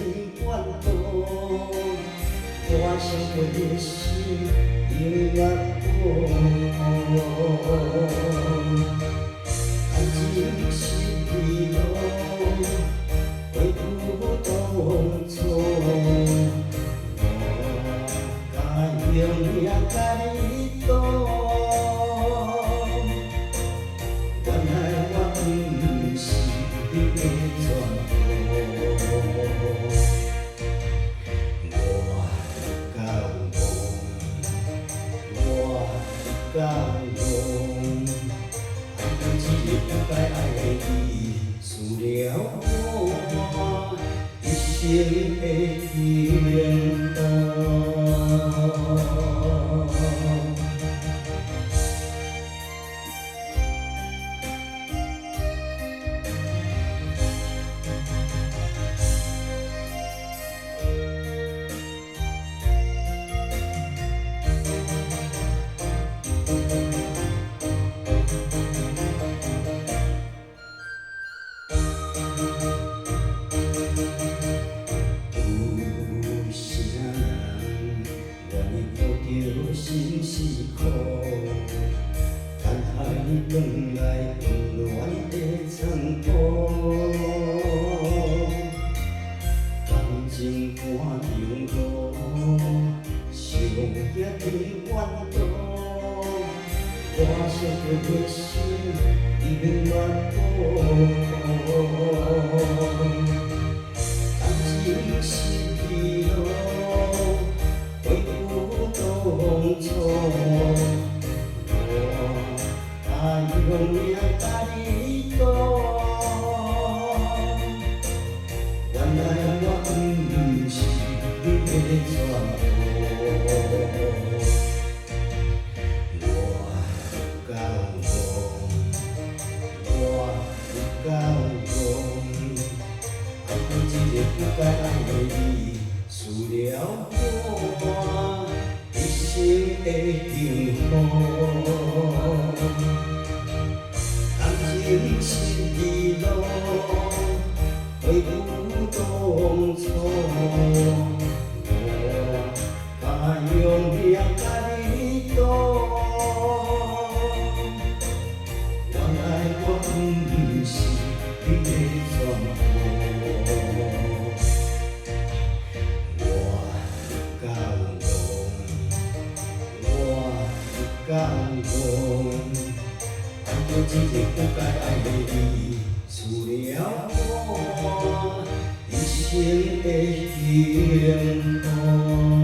天怨妒，我想过的心永远感情是迷路，回不当初，我该用命甲你赌。原来我不是你的全部。感动，爱到一个不该爱的你，输了我一生的天堂。心是苦，等待你回来温暖的残酷。感情看永路，想也天怨妒。我想过的心永远感情是迷路。当初我该用命甲你赌，原来我不是你的全部。我不甘愿，爱过一个不该爱的你，输了我一生的幸福。感情是迷路，回不当初，我该用命甲你赌。原来我不是你的全部。感动，爱到一个不该爱的你，输了我一生的幸福。